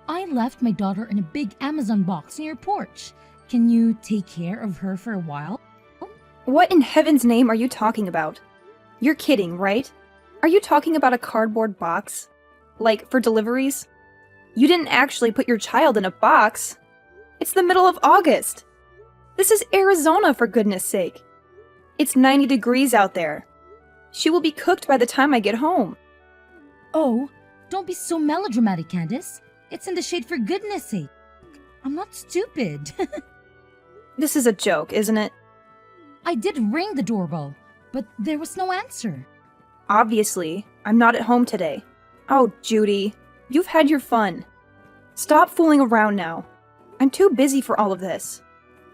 I left my daughter in a big Amazon box near your porch. Can you take care of her for a while? What in heaven's name are you talking about? You're kidding, right? Are you talking about a cardboard box? Like, for deliveries? You didn't actually put your child in a box. It's the middle of August. This is Arizona, for goodness sake. It's 90 degrees out there. She will be cooked by the time I get home. Oh, don't be so melodramatic, Candace. It's in the shade for goodness sake. I'm not stupid. This is a joke, isn't it? I did ring the doorbell, but there was no answer. Obviously, I'm not at home today. Oh, Judy, you've had your fun. Stop fooling around now. I'm too busy for all of this.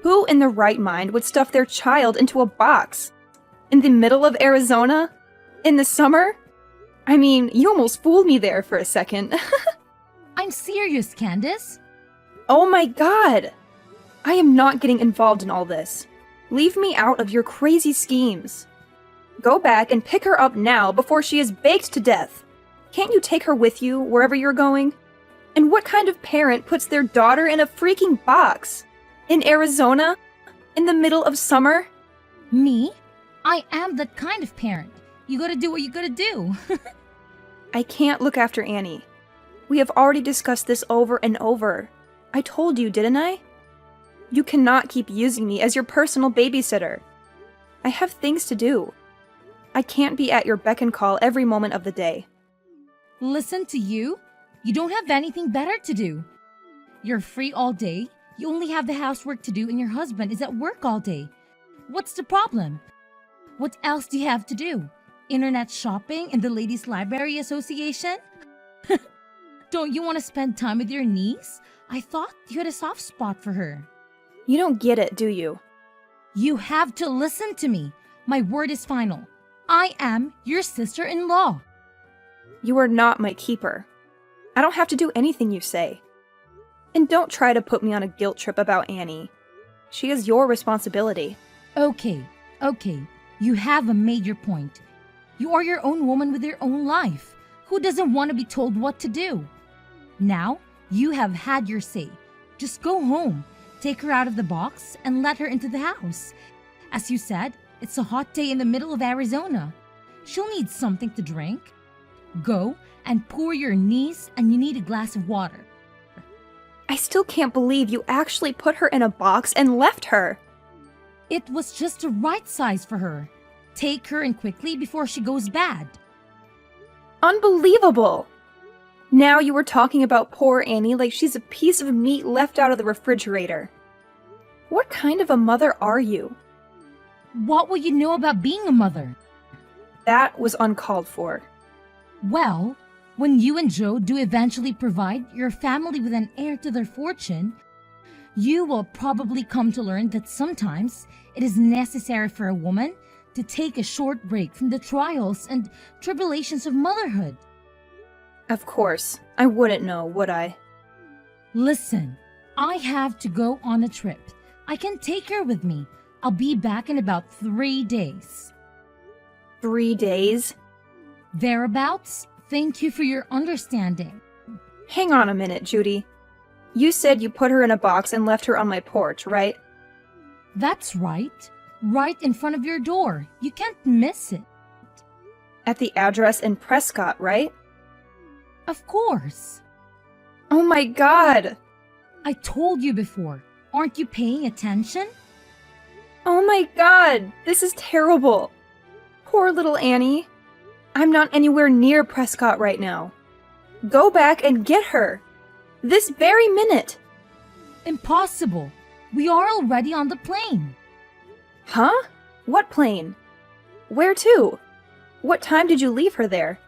Who in their right mind would stuff their child into a box? In the middle of Arizona? In the summer? I mean, you almost fooled me there for a second. I'm serious, Candace. Oh my god! I am not getting involved in all this. Leave me out of your crazy schemes. Go back and pick her up now before she is baked to death. Can't you take her with you wherever you're going? And what kind of parent puts their daughter in a freaking box? In Arizona? In the middle of summer? Me? I am that kind of parent. You gotta do what you gotta do. I can't look after Annie. We have already discussed this over and over. I told you, didn't I? You cannot keep using me as your personal babysitter. I have things to do. I can't be at your beck and call every moment of the day. Listen to you? You don't have anything better to do. You're free all day. You only have the housework to do and your husband is at work all day. What's the problem? What else do you have to do? Internet shopping and the Ladies Library Association? Don't you want to spend time with your niece? I thought you had a soft spot for her. You don't get it, do you? You have to listen to me. My word is final. I am your sister-in-law. You are not my keeper. I don't have to do anything you say. And don't try to put me on a guilt trip about Annie. She is your responsibility. Okay. You have made your point. You are your own woman with your own life. Who doesn't want to be told what to do? Now, you have had your say. Just go home, take her out of the box, and let her into the house. As you said, it's a hot day in the middle of Arizona. She'll need something to drink. Go and pour your niece, and you need a glass of water. I still can't believe you actually put her in a box and left her. It was just the right size for her. Take her in quickly before she goes bad. Unbelievable! Now you were talking about poor Annie like she's a piece of meat left out of the refrigerator. What kind of a mother are you? What will you know about being a mother? That was uncalled for. Well, when you and Joe do eventually provide your family with an heir to their fortune, you will probably come to learn that sometimes it is necessary for a woman to take a short break from the trials and tribulations of motherhood. Of course, I wouldn't know, would I? Listen, I have to go on a trip. I can take her with me. I'll be back in about 3 days. 3 days? Thereabouts. Thank you for your understanding. Hang on a minute, Judy. You said you put her in a box and left her on my porch, right? That's right. Right in front of your door. You can't miss it. At the address in Prescott, right? Of course. Oh my god! I told you before. Aren't you paying attention? Oh my god! This is terrible! Poor little Annie. I'm not anywhere near Prescott right now. Go back and get her! This very minute! Impossible. We are already on the plane. Huh? What plane? Where to? What time did you leave her there?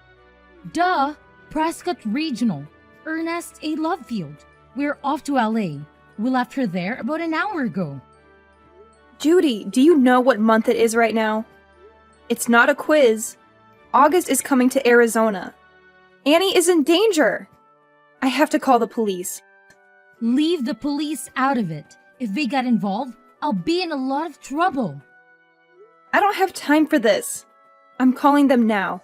Duh. Prescott Regional. Ernest A. Lovefield. We're off to LA. We left her there about an hour ago. Judy, do you know what month it is right now? It's not a quiz. August is coming to Arizona. Annie is in danger. I have to call the police. Leave the police out of it. If they get involved, I'll be in a lot of trouble. I don't have time for this. I'm calling them now.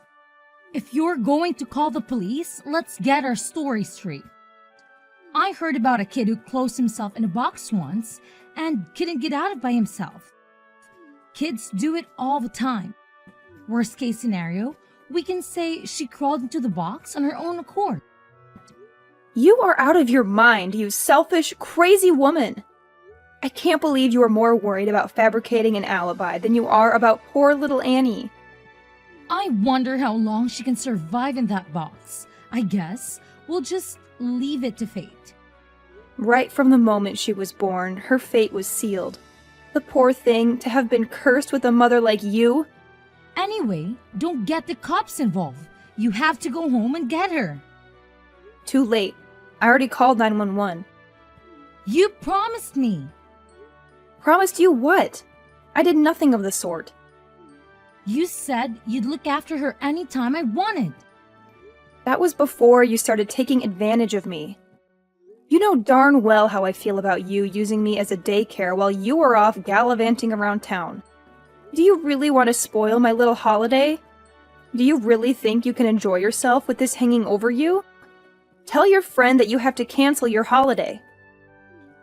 If you're going to call the police, let's get our story straight. I heard about a kid who closed himself in a box once and couldn't get out of by himself. Kids do it all the time. Worst case scenario, we can say she crawled into the box on her own accord. You are out of your mind, you selfish, crazy woman. I can't believe you are more worried about fabricating an alibi than you are about poor little Annie. I wonder how long she can survive in that box. I guess we'll just leave it to fate. Right from the moment she was born, her fate was sealed. The poor thing, to have been cursed with a mother like you. Anyway, don't get the cops involved. You have to go home and get her. Too late. I already called 911. You promised me. Promised you what? I did nothing of the sort. You said you'd look after her anytime I wanted. That was before you started taking advantage of me. You know darn well how I feel about you using me as a daycare while you are off gallivanting around town. Do you really want to spoil my little holiday? Do you really think you can enjoy yourself with this hanging over you? Tell your friend that you have to cancel your holiday.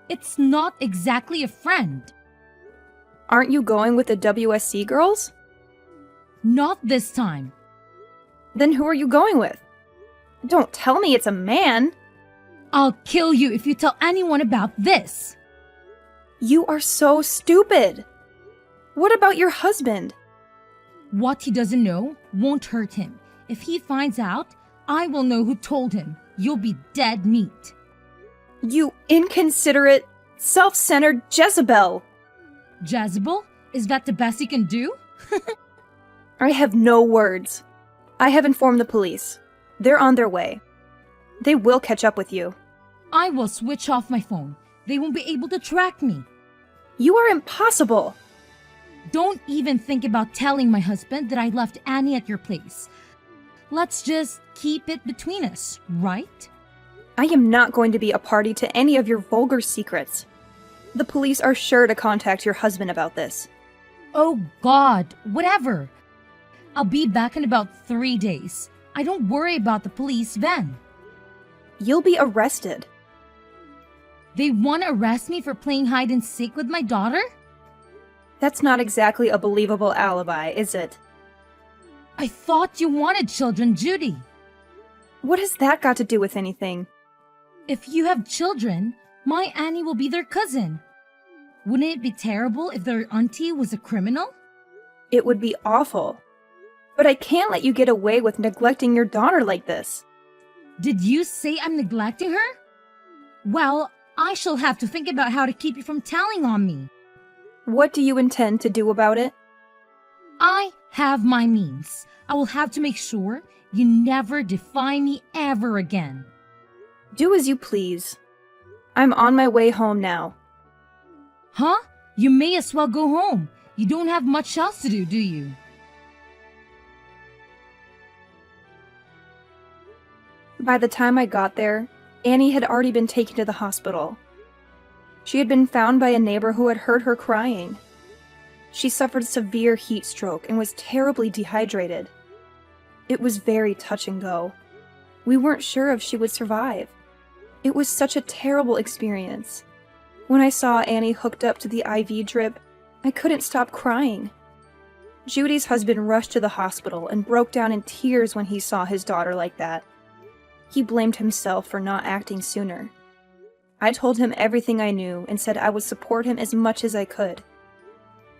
It's not exactly a friend. Aren't you going with the WSC girls? Not this time. Then who are you going with? Don't tell me it's a man! I'll kill you if you tell anyone about this. You are so stupid! What about your husband? What he doesn't know won't hurt him. If he finds out, I will know who told him. You'll be dead meat. You inconsiderate, self-centered Jezebel! Jezebel? Is that the best you can do? I have no words. I have informed the police. They're on their way. They will catch up with you. I will switch off my phone. They won't be able to track me. You are impossible! Don't even think about telling my husband that I left Annie at your place. Let's just keep it between us, right? I am not going to be a party to any of your vulgar secrets. The police are sure to contact your husband about this. Oh God, whatever. I'll be back in about 3 days. I don't worry about the police then. You'll be arrested. They want to arrest me for playing hide and seek with my daughter? That's not exactly a believable alibi, is it? I thought you wanted children, Judy. What has that got to do with anything? If you have children, my Annie will be their cousin. Wouldn't it be terrible if their auntie was a criminal? It would be awful. But I can't let you get away with neglecting your daughter like this. Did you say I'm neglecting her? Well, I shall have to think about how to keep you from telling on me. What do you intend to do about it? I have my means. I will have to make sure you never defy me ever again. Do as you please. I'm on my way home now. Huh? You may as well go home. You don't have much else to do you? By the time I got there, Annie had already been taken to the hospital. She had been found by a neighbor who had heard her crying. She suffered severe heat stroke and was terribly dehydrated. It was very touch and go. We weren't sure if she would survive. It was such a terrible experience. When I saw Annie hooked up to the IV drip, I couldn't stop crying. Judy's husband rushed to the hospital and broke down in tears when he saw his daughter like that. He blamed himself for not acting sooner. I told him everything I knew and said I would support him as much as I could.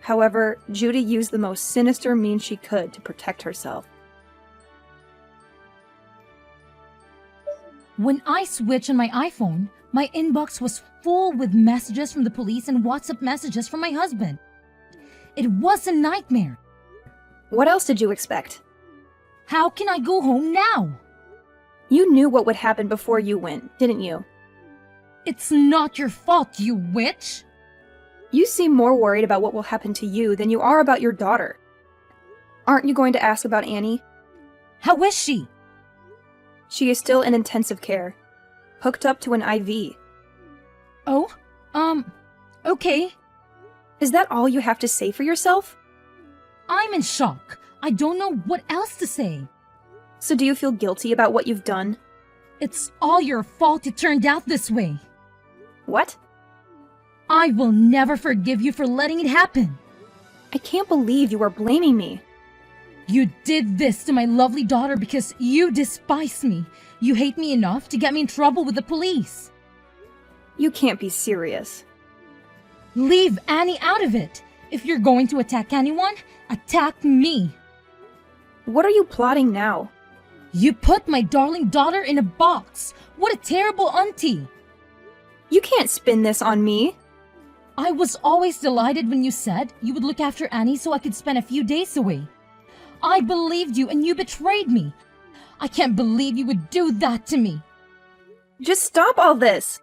However, Judy used the most sinister means she could to protect herself. When I switched on my iPhone, my inbox was full with messages from the police and WhatsApp messages from my husband. It was a nightmare. What else did you expect? How can I go home now? You knew what would happen before you went, didn't you? It's not your fault, you witch! You seem more worried about what will happen to you than you are about your daughter. Aren't you going to ask about Annie? How is she? She is still in intensive care, hooked up to an IV. Oh, okay. Is that all you have to say for yourself? I'm in shock. I don't know what else to say. So do you feel guilty about what you've done? It's all your fault it turned out this way. What? I will never forgive you for letting it happen. I can't believe you are blaming me. You did this to my lovely daughter because you despise me. You hate me enough to get me in trouble with the police. You can't be serious. Leave Annie out of it. If you're going to attack anyone, attack me. What are you plotting now? You put my darling daughter in a box. What a terrible auntie. You can't spin this on me. I was always delighted when you said you would look after Annie so I could spend a few days away. I believed you and you betrayed me. I can't believe you would do that to me. Just stop all this.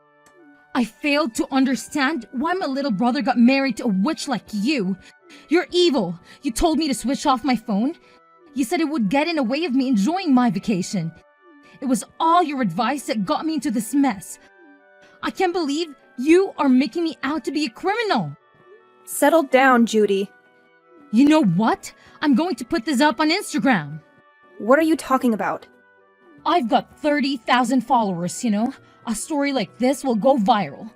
I failed to understand why my little brother got married to a witch like you. You're evil. You told me to switch off my phone. You said it would get in the way of me enjoying my vacation. It was all your advice that got me into this mess. I can't believe you are making me out to be a criminal. Settle down, Judy. You know what? I'm going to put this up on Instagram. What are you talking about? I've got 30,000 followers, you know. A story like this will go viral.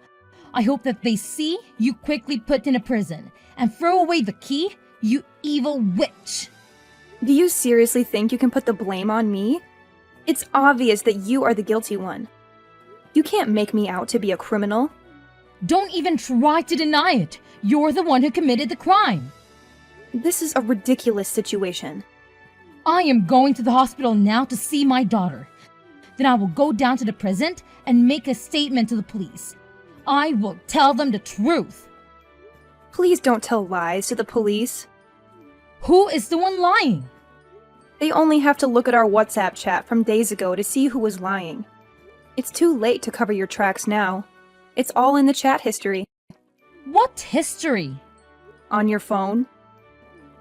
I hope that they see you quickly put in a prison and throw away the key, you evil witch. Do you seriously think you can put the blame on me? It's obvious that you are the guilty one. You can't make me out to be a criminal. Don't even try to deny it. You're the one who committed the crime. This is a ridiculous situation. I am going to the hospital now to see my daughter. Then I will go down to the prison and make a statement to the police. I will tell them the truth. Please don't tell lies to the police. Who is the one lying? They only have to look at our WhatsApp chat from days ago to see who was lying. It's too late to cover your tracks now. It's all in the chat history. What history? On your phone.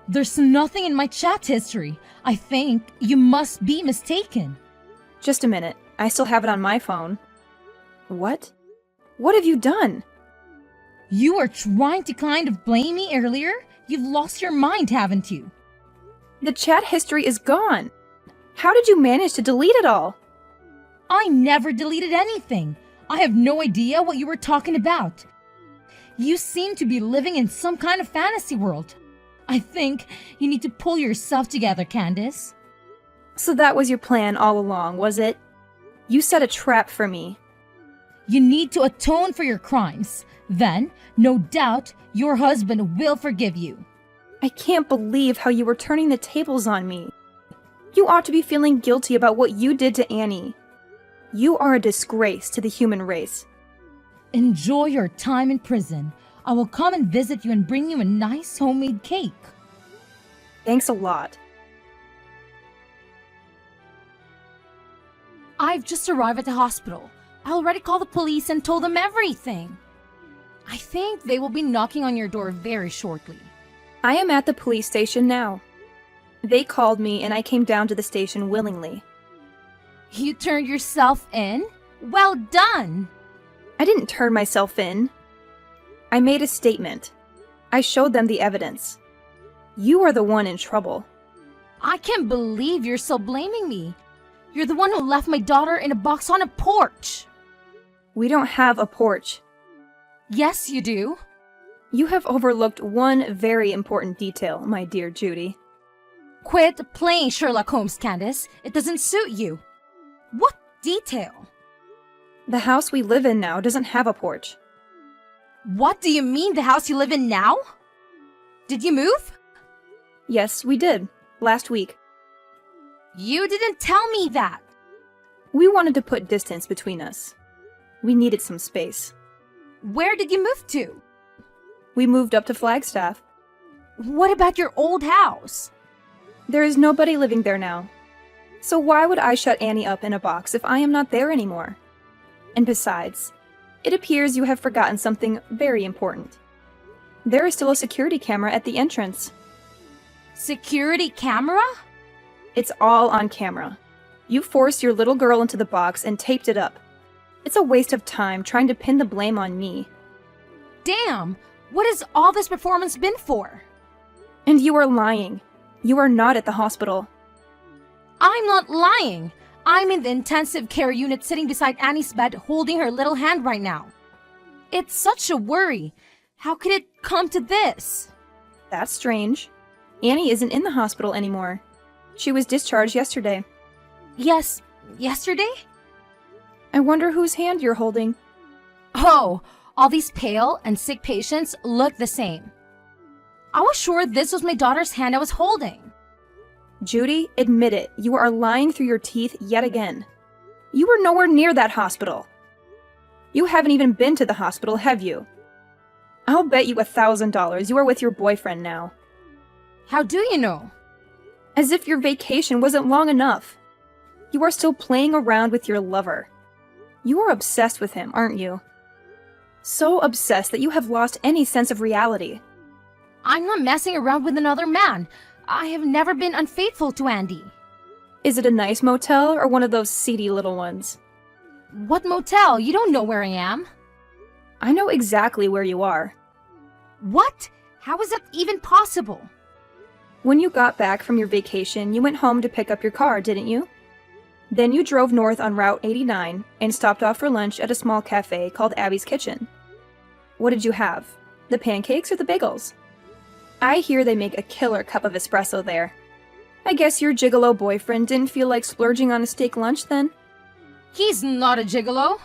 There's nothing in my chat history. I think you must be mistaken. Just a minute. I still have it on my phone. What? What have you done? You were trying to kind of blame me earlier? You've lost your mind, haven't you? The chat history is gone. How did you manage to delete it all? I never deleted anything. I have no idea what you were talking about. You seem to be living in some kind of fantasy world. I think you need to pull yourself together, Candace. So that was your plan all along, was it? You set a trap for me. You need to atone for your crimes. Then, no doubt, your husband will forgive you. I can't believe how you were turning the tables on me. You ought to be feeling guilty about what you did to Annie. You are a disgrace to the human race. Enjoy your time in prison. I will come and visit you and bring you a nice homemade cake. Thanks a lot. I've just arrived at the hospital. I already called the police and told them everything. I think they will be knocking on your door very shortly. I am at the police station now. They called me and I came down to the station willingly. You turned yourself in? Well done! I didn't turn myself in. I made a statement. I showed them the evidence. You are the one in trouble. I can't believe you're still blaming me. You're the one who left my daughter in a box on a porch. We don't have a porch. Yes, you do. You have overlooked one very important detail, my dear Judy. Quit playing Sherlock Holmes, Candace. It doesn't suit you. What detail? The house we live in now doesn't have a porch. What do you mean, the house you live in now? Did you move? Yes, we did. Last week. You didn't tell me that. We wanted to put distance between us. We needed some space. Where did you move to? We moved up to Flagstaff. What about your old house? There is nobody living there now. So why would I shut Annie up in a box if I am not there anymore? And besides, it appears you have forgotten something very important. There is still a security camera at the entrance. Security camera? It's all on camera. You forced your little girl into the box and taped it up. It's a waste of time trying to pin the blame on me. Damn! What has all this performance been for? And you are lying. You are not at the hospital. I'm not lying. I'm in the intensive care unit sitting beside Annie's bed holding her little hand right now. It's such a worry. How could it come to this? That's strange. Annie isn't in the hospital anymore. She was discharged yesterday. Yes, yesterday? I wonder whose hand you're holding. Oh, all these pale and sick patients look the same. I was sure this was my daughter's hand I was holding. Judy, admit it. You are lying through your teeth yet again. You were nowhere near that hospital. You haven't even been to the hospital, have you? I'll bet you $1,000 you are with your boyfriend now. How do you know? As if your vacation wasn't long enough. You are still playing around with your lover. You are obsessed with him, aren't you? So obsessed that you have lost any sense of reality. I'm not messing around with another man. I have never been unfaithful to Andy. Is it a nice motel or one of those seedy little ones? What motel? You don't know where I am. I know exactly where you are. What? How is that even possible? When you got back from your vacation, you went home to pick up your car, didn't you? Then you drove north on Route 89 and stopped off for lunch at a small cafe called Abby's Kitchen. What did you have? The pancakes or the bagels? I hear they make a killer cup of espresso there. I guess your gigolo boyfriend didn't feel like splurging on a steak lunch then? He's not a gigolo.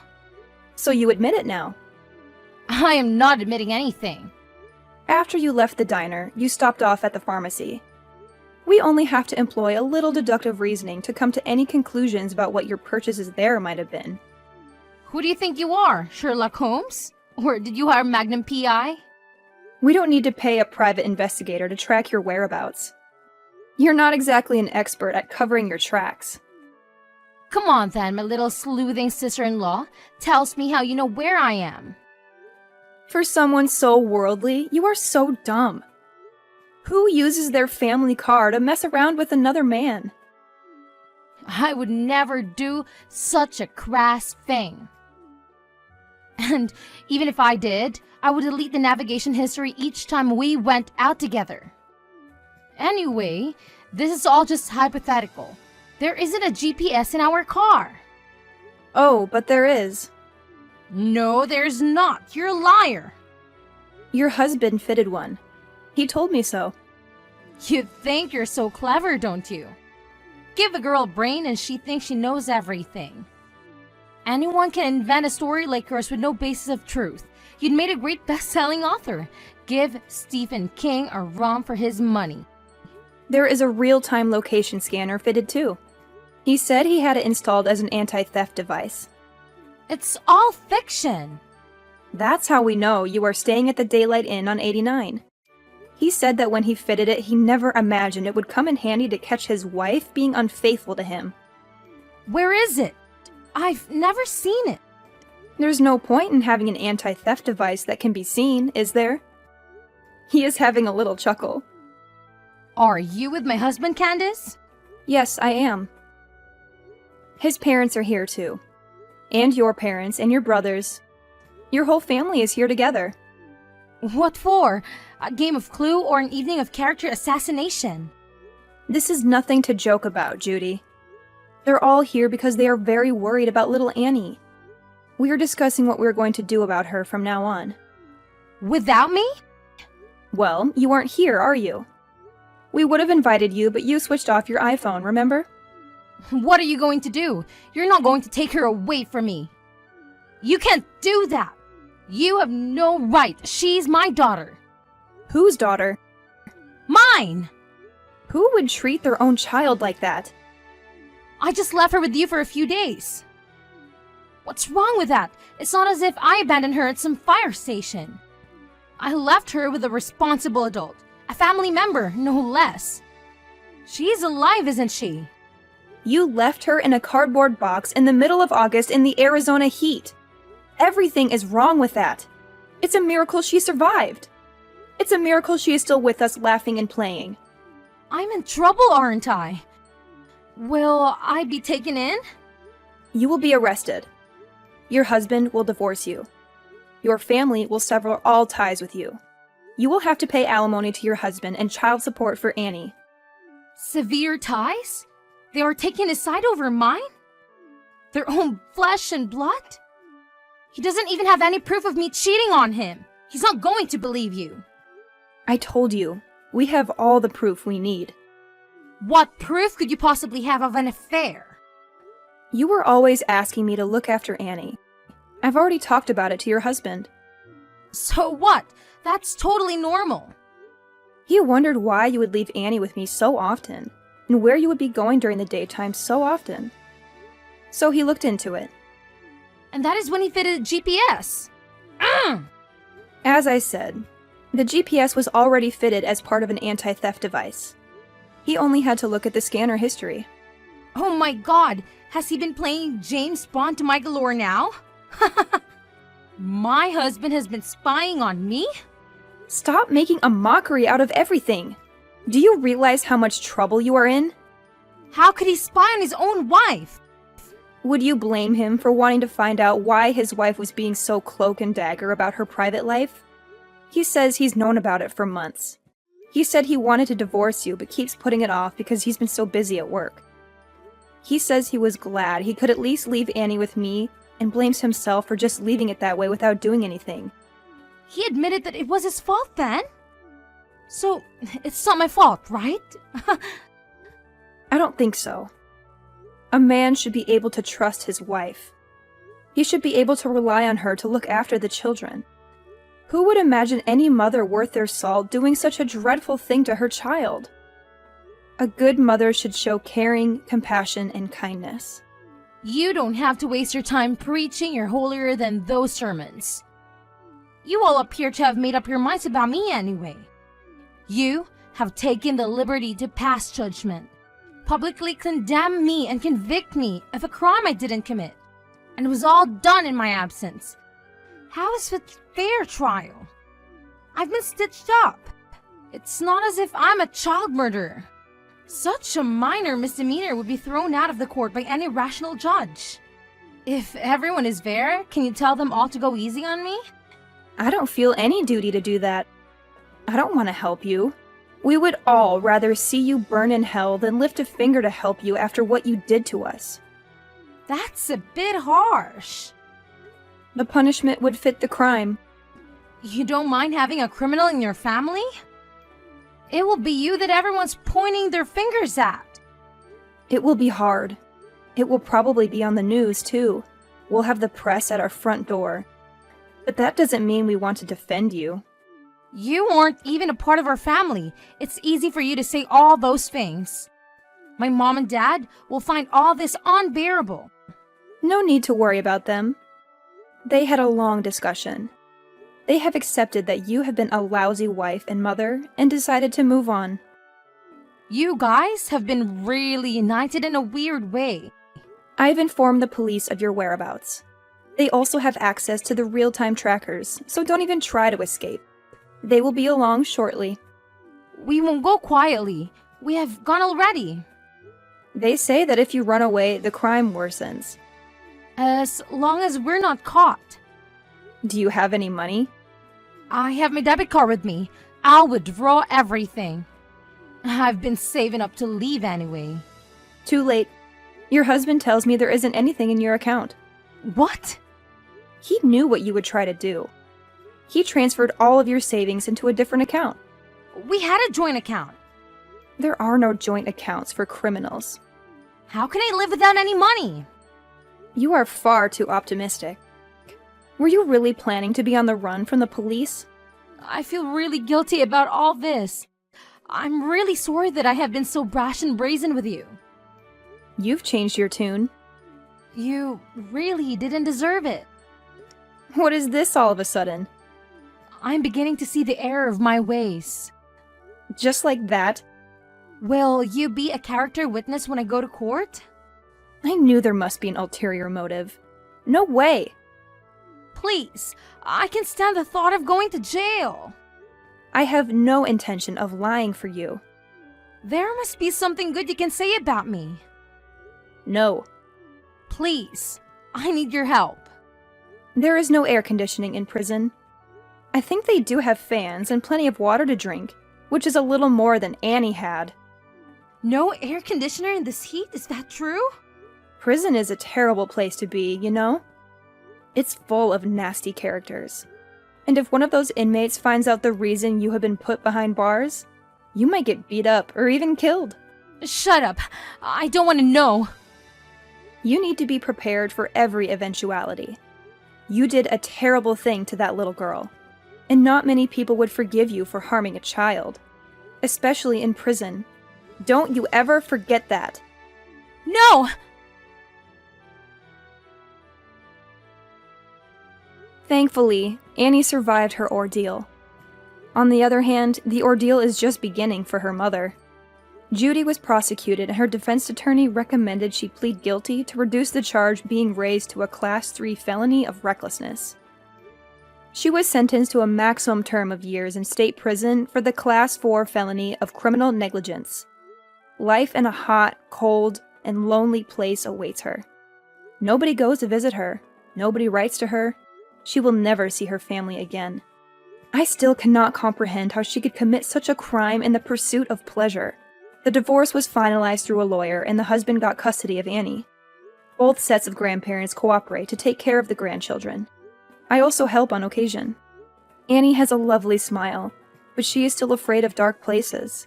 So you admit it now. I am not admitting anything. After you left the diner, you stopped off at the pharmacy. We only have to employ a little deductive reasoning to come to any conclusions about what your purchases there might have been. Who do you think you are, Sherlock Holmes? Or did you hire Magnum PI? We don't need to pay a private investigator to track your whereabouts. You're not exactly an expert at covering your tracks. Come on then, my little sleuthing sister-in-law. Tells me how you know where I am. For someone so worldly, you are so dumb. Who uses their family car to mess around with another man? I would never do such a crass thing. And even if I did, I would delete the navigation history each time we went out together. Anyway, this is all just hypothetical. There isn't a GPS in our car. Oh, but there is. No, there's not. You're a liar. Your husband fitted one. He told me so. You think you're so clever, don't you? Give a girl a brain and she thinks she knows everything. Anyone can invent a story like yours with no basis of truth. You'd made a great best-selling author. Give Stephen King a run for his money. There is a real-time location scanner fitted too. He said he had it installed as an anti-theft device. It's all fiction. That's how we know you are staying at the Daylight Inn on 89. He said that when he fitted it, he never imagined it would come in handy to catch his wife being unfaithful to him. Where is it? I've never seen it. There's no point in having an anti-theft device that can be seen, is there? He is having a little chuckle. Are you with my husband, Candace? Yes, I am. His parents are here too. And your parents and your brothers. Your whole family is here together. What for? A game of Clue or an evening of character assassination? This is nothing to joke about, Judy. They're all here because they are very worried about little Annie. We are discussing what we're going to do about her from now on. Without me? Well, you aren't here, are you? We would have invited you, but you switched off your iPhone, remember? What are you going to do? You're not going to take her away from me. You can't do that. You have no right. She's my daughter. Whose daughter? Mine! Who would treat their own child like that? I just left her with you for a few days. What's wrong with that? It's not as if I abandoned her at some fire station. I left her with a responsible adult, a family member, no less. She's alive, isn't she? You left her in a cardboard box in the middle of August in the Arizona heat. Everything is wrong with that. It's a miracle she survived. It's a miracle she is still with us laughing and playing. I'm in trouble, aren't I? Will I be taken in? You will be arrested. Your husband will divorce you. Your family will sever all ties with you. You will have to pay alimony to your husband and child support for Annie. Severe ties? They are taking his side over mine? Their own flesh and blood? He doesn't even have any proof of me cheating on him. He's not going to believe you. I told you, we have all the proof we need. What proof could you possibly have of an affair? You were always asking me to look after Annie. I've already talked about it to your husband. So what? That's totally normal. He wondered why you would leave Annie with me so often, and where you would be going during the daytime so often. So he looked into it. And that is when he fitted a GPS. As I said, the GPS was already fitted as part of an anti-theft device. He only had to look at the scanner history. Oh my god, has he been playing James Bond to my galore now? My husband has been spying on me? Stop making a mockery out of everything. Do you realize how much trouble you are in? How could he spy on his own wife? Would you blame him for wanting to find out why his wife was being so cloak and dagger about her private life? He says he's known about it for months. He said he wanted to divorce you but keeps putting it off because he's been so busy at work. He says he was glad he could at least leave Annie with me and blames himself for just leaving it that way without doing anything. He admitted that it was his fault then? So, it's not my fault, right? I don't think so. A man should be able to trust his wife. He should be able to rely on her to look after the children. Who would imagine any mother worth their salt doing such a dreadful thing to her child? A good mother should show caring, compassion, and kindness. You don't have to waste your time preaching your holier than thou sermons. You all appear to have made up your minds about me anyway. You have taken the liberty to pass judgment, publicly condemn me and convict me of a crime I didn't commit, and it was all done in my absence. How is it fair trial? I've been stitched up. It's not as if I'm a child murderer. Such a minor misdemeanor would be thrown out of the court by any rational judge. If everyone is fair, can you tell them all to go easy on me? I don't feel any duty to do that. I don't want to help you. We would all rather see you burn in hell than lift a finger to help you after what you did to us. That's a bit harsh. The punishment would fit the crime. You don't mind having a criminal in your family? It will be you that everyone's pointing their fingers at. It will be hard. It will probably be on the news, too. We'll have the press at our front door. But that doesn't mean we want to defend you. You aren't even a part of our family. It's easy for you to say all those things. My mom and dad will find all this unbearable. No need to worry about them. They had a long discussion. They have accepted that you have been a lousy wife and mother and decided to move on. You guys have been really united in a weird way. I've informed the police of your whereabouts. They also have access to the real-time trackers, so don't even try to escape. They will be along shortly. We won't go quietly. We have gone already. They say that if you run away, the crime worsens. As long as we're not caught. Do you have any money? I have my debit card with me. I'll withdraw everything. I've been saving up to leave anyway. Too late. Your husband tells me there isn't anything in your account. What? He knew what you would try to do. He transferred all of your savings into a different account. We had a joint account. There are no joint accounts for criminals. How can I live without any money? You are far too optimistic. Were you really planning to be on the run from the police? I feel really guilty about all this. I'm really sorry that I have been so brash and brazen with you. You've changed your tune. You really didn't deserve it. What is this all of a sudden? I'm beginning to see the error of my ways. Just like that? Will you be a character witness when I go to court? I knew there must be an ulterior motive. No way! Please, I can stand the thought of going to jail. I have no intention of lying for you. There must be something good you can say about me. No. Please, I need your help. There is no air conditioning in prison. I think they do have fans and plenty of water to drink, which is a little more than Annie had. No air conditioner in this heat, is that true? Prison is a terrible place to be, you know? It's full of nasty characters. And if one of those inmates finds out the reason you have been put behind bars, you might get beat up or even killed. Shut up. I don't want to know. You need to be prepared for every eventuality. You did a terrible thing to that little girl, and not many people would forgive you for harming a child, especially in prison. Don't you ever forget that. No! Thankfully, Annie survived her ordeal. On the other hand, the ordeal is just beginning for her mother. Judy was prosecuted and her defense attorney recommended she plead guilty to reduce the charge being raised to a Class 3 felony of recklessness. She was sentenced to a maximum term of years in state prison for the Class 4 felony of criminal negligence. Life in a hot, cold, and lonely place awaits her. Nobody goes to visit her. Nobody writes to her. She will never see her family again. I still cannot comprehend how she could commit such a crime in the pursuit of pleasure. The divorce was finalized through a lawyer and the husband got custody of Annie. Both sets of grandparents cooperate to take care of the grandchildren. I also help on occasion. Annie has a lovely smile, but she is still afraid of dark places.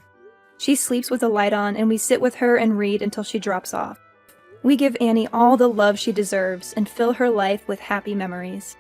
She sleeps with a light on and we sit with her and read until she drops off. We give Annie all the love she deserves and fill her life with happy memories.